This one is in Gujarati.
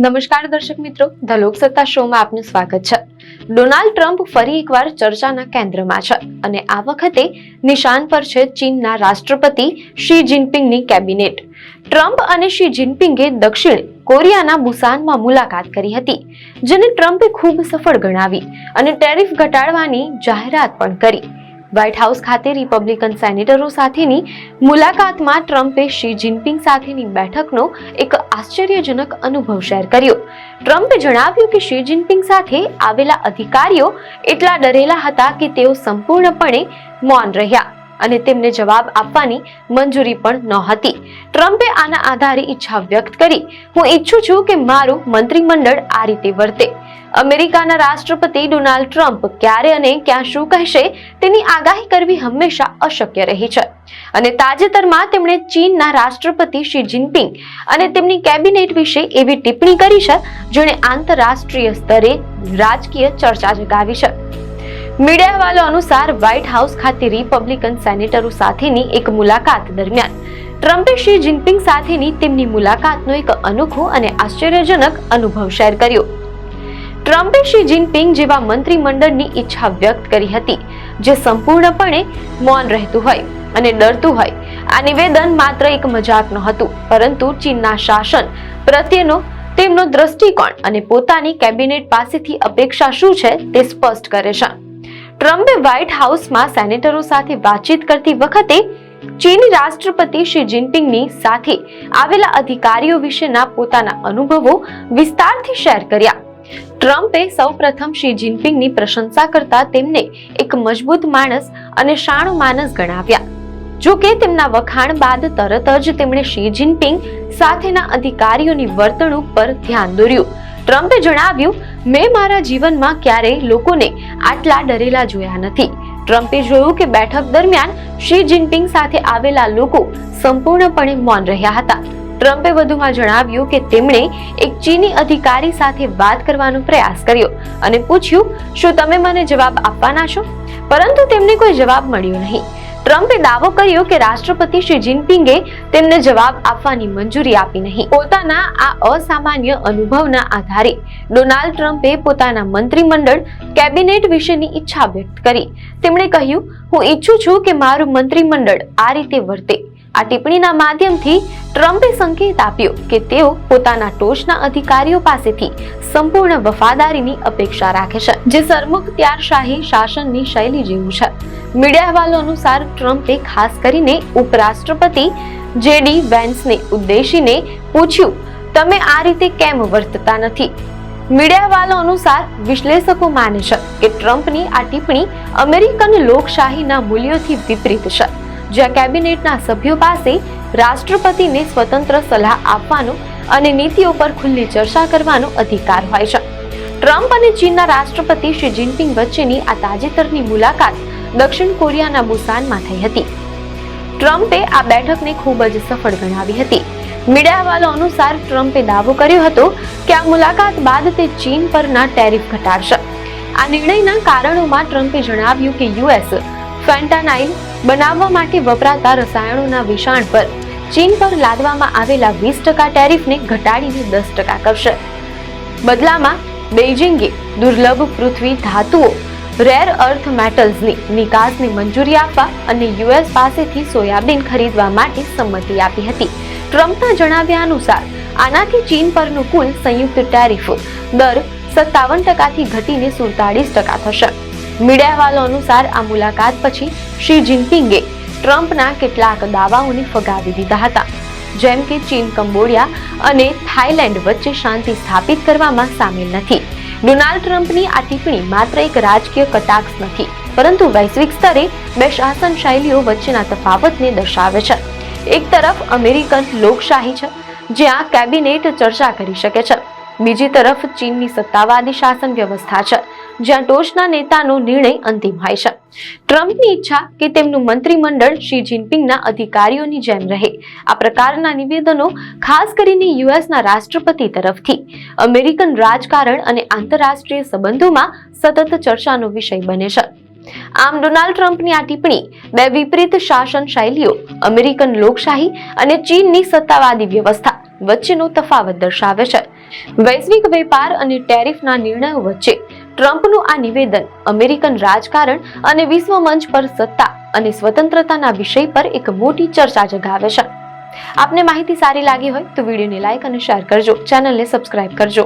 નમસ્કાર દર્શક મિત્રો, ધ લોકસત્તા શોમાં આપનું સ્વાગત છે। ડોનાલ્ડ ટ્રમ્પ ફરી એકવાર ચર્ચાના કેન્દ્રમાં છે અને આ વખતે નિશાન પર છે ચીનના રાષ્ટ્રપતિ શી જિનપિંગની કેબિનેટ। ટ્રમ્પ અને શી જિનપિંગે દક્ષિણ કોરિયાના બુસાનમાં મુલાકાત કરી હતી, જેને ટ્રમ્પે ખૂબ સફળ ગણાવી અને ટેરિફ ઘટાડવાની જાહેરાત પણ કરી। વ્હાઇટ હાઉસ ખાતે રિપબ્લિકન સેનેટરો સાથેની મુલાકાતમાં ટ્રમ્પે શી જિનપિંગ સાથેની બેઠકનો એક આશ્ચર્યજનક અનુભવ શેર કર્યો। ટ્રમ્પે જણાવ્યું કે શી જિનપિંગ સાથે આવેલા અધિકારીઓ એટલા ડરેલા હતા કે તેઓ સંપૂર્ણપણે મૌન રહ્યા અને તેમને જવાબ આપવાની મંજૂરી પણ નહોતી। ટ્રમ્પે આના આધારે ઈચ્છા વ્યક્ત કરી, હું ઈચ્છું છું કે મારું મંત્રીમંડળ આ રીતે વર્તે। અમેરિકાના રાષ્ટ્રપતિ ડોનાલ્ડ ટ્રમ્પ ક્યારે અને ક્યાં શું કહેશે તેની આગાહી કરવી હંમેશા અશક્ય રહી છે અને તાજેતરમાં તેમણે ચીનના રાષ્ટ્રપતિ શી જિનપિંગ અને તેમની કેબિનેટ વિશે એવી ટિપ્પણી કરી છે જેણે આંતરરાષ્ટ્રીય સ્તરે રાજકીય ચર્ચા જગાવી છે। મીડિયા અહેવાલો અનુસાર વ્હાઇટ હાઉસ ખાતે રિપબ્લિકન સેનેટરો સાથેની એક મુલાકાત દરમિયાન ટ્રમ્પે શી જિનપિંગ સાથેની તેમની મુલાકાતનો એક અનોખો અને આશ્ચર્યજનક અનુભવ શેર કર્યો। ટ્રમ્પે શી જિનપિંગ જેવા મંત્રીમંડળની ઈચ્છા વ્યક્ત કરી હતી જે સંપૂર્ણપણે મૌન રહેતું હોય અને ડરતું હોય। આ નિવેદન માત્ર એક મજાક નહોતું, પરંતુ ચીનના શાસન પ્રત્યેનો તેમનો દ્રષ્ટિકોણ અને પોતાની કેબિનેટ પાસેથી અપેક્ષા શું છે તે સ્પષ્ટ કરે છે। ટ્રમ્પે વ્હાઇટ હાઉસમાં સેનેટરો સાથે વાતચીત કરતી વખતે ચીની રાષ્ટ્રપતિ શી જિનપિંગની સાથે આવેલા અધિકારીઓ વિશેના પોતાના અનુભવો વિસ્તારથી શેર કર્યા। ટ્રમ્પે સૌપ્રથમ શી જિનપિંગની પ્રશંસા કરતા તેમને એક મજબૂત માણસ અને શાણો માણસ ગણાવ્યા। જો કે તેમના વખાણ બાદ તરત જ તેમણે શી જિનપિંગ સાથેના અધિકારીઓની વર્તણૂક પર ધ્યાન દોર્યું। ટ્રમ્પે જણાવ્યું, મેં મારા જીવનમાં ક્યારેય લોકોને આટલા ડરેલા જોયા નથી। ટ્રમ્પે જોયું કે બેઠક દરમિયાન શી જિનપિંગ સાથે આવેલા લોકો સંપૂર્ણપણે મૌન રહ્યા હતા। ટ્રમ્પે વધુમાં જણાવ્યું કે તેમણે એક ચીની અધિકારી સાથે વાત કરવાનો પ્રયાસ કર્યો અને પૂછ્યું, શું તમે મને જવાબ આપવાના છો? પરંતુ તેમને કોઈ જવાબ મળ્યો નહીં। ટ્રમ્પે દાવો કર્યો કે રાષ્ટ્રપતિ શી જિનપિંગે તેમને જવાબ આપવાની મંજૂરી આપી નહીં। પોતાના આ અસામાન્ય અનુભવના આધારે ડોનાલ્ડ ટ્રમ્પે પોતાના મંત્રીમંડળ કેબિનેટ વિશેની ઈચ્છા વ્યક્ત કરી। તેમણે કહ્યું, હું ઈચ્છું છું કે મારું મંત્રીમંડળ આ રીતે વર્તે। આ ટિપ્પણીના માધ્યમથી ટ્રમ્પે સંકેત આપ્યો કે તેઓ પોતાના ટોચના અધિકારીઓ પાસેથી સંપૂર્ણ વફાદારીની અપેક્ષા રાખે છે, જે સરમુખત્યારશાહી શાસનની શૈલી જેવું છે। મીડિયા અહેવાલો અનુસાર ટ્રમ્પે ખાસ કરીને ઉપરાષ્ટ્રપતિ જેડી વેન્સને ઉદ્દેશીને પૂછ્યું, તમે આ રીતે કેમ વર્તતા નથી? મીડિયા અહેવાલો અનુસાર વિશ્લેષકો માને છે કે ટ્રમ્પની આ ટિપ્પણી અમેરિકન લોકશાહીના મૂલ્યોથી વિપરીત છે, જ્યાં કેબિનેટના સભ્યો પાસે રાષ્ટ્રપતિને સ્વતંત્ર સલાહ આપવાનો અને નીતિઓ પર ખુલ્લી ચર્ચા કરવાનો અધિકાર હોય છે। ટ્રમ્પ અને ચીનના રાષ્ટ્રપતિ શી જિનપિંગ વચ્ચેની આ તાજેતરની મુલાકાત દક્ષિણ કોરિયાના બુસાનમાં થઈ હતી। ટ્રમ્પે આ બેઠકને ખૂબ જ સફળ ગણાવી હતી। મીડિયા અહેવાલો અનુસાર ટ્રમ્પે દાવો કર્યો હતો કે આ મુલાકાત બાદ તે ચીન પરના ટેરિફ ઘટાડશે। આ નિર્ણયના કારણોમાં ટ્રમ્પે જણાવ્યું કે યુએસ ફેન્ટાનાઇલ બનાવવા માટે વપરાતા રસાયણોના વેચાણ પર ચીન પર લાદવામાં આવેલા 20% ટેરિફને ઘટાડીને 10% કરશે। બદલામાં બેઇજિંગે દુર્લભ પૃથ્વી ધાતુઓ રેર અર્થ મેટલ્સની નિકાસની મંજૂરી આપવા અને યુએસ પાસેથી સોયાબીન ખરીદવા માટે સંમતિ આપી હતી। ટ્રમ્પના જણાવ્યા અનુસાર આનાથી ચીન પરનું કુલ સંયુક્ત ટેરિફ દર 57%થી ઘટીને 47% થશે। મીડિયા અહેવાલો અનુસાર આ મુલાકાત પછી શી જિનપિંગે ટ્રમ્પના કેટલાક દાવાઓને ફગાવી દીધા હતા, જેમ કે ચીન કંબોડિયા અને થાઈલેન્ડ વચ્ચે શાંતિ સ્થાપિત કરવામાં સામેલ નથી। ડોનાલ્ડ ટ્રમ્પની આ ટિપ્પણી માત્ર એક રાજકીય કટાક્ષ નથી, પરંતુ વૈશ્વિક સ્તરે બે શાસન શૈલીઓ વચ્ચેના તફાવતને દર્શાવે છે। એક તરફ અમેરિકન લોકશાહી છે, જ્યાં કેબિનેટ ચર્ચા કરી શકે છે, બીજી તરફ ચીનની સત્તાવાદી શાસન વ્યવસ્થા છે, જ્યાં ટોચના નેતાનો નિર્ણય અંતિમ હોય છે। ટ્રમ્પની ઈચ્છા કે તેમનું મંત્રીમંડળ શી જિનપિંગના અધિકારીઓની જેમ રહે, આ પ્રકારના નિવેદનો ખાસ કરીને યુએસના રાષ્ટ્રપતિ તરફથી અમેરિકન રાજકારણ અને આંતરરાષ્ટ્રીય સંબંધોમાં સતત ચર્ચાનો વિષય બને છે। આમ ડોનાલ્ડ ટ્રમ્પની આ ટિપ્પણી બે વિપરીત શાસન શૈલીઓ, અમેરિકન લોકશાહી અને ચીનની સત્તાવાદી વ્યવસ્થા વચ્ચેનો તફાવત દર્શાવે છે। વૈશ્વિક વેપાર અને ટેરિફના નિર્ણયો વચ્ચે ટ્રમ્પનું આ નિવેદન અમેરિકન રાજકારણ અને વિશ્વ મંચ પર સત્તા અને સ્વતંત્રતાના વિષય પર એક મોટી ચર્ચા જગાવે છે. આપને માહિતી સારી લાગી હોય તો વિડીયોને લાઈક અને શેર કરજો, ચેનલને સબસ્ક્રાઇબ કરજો.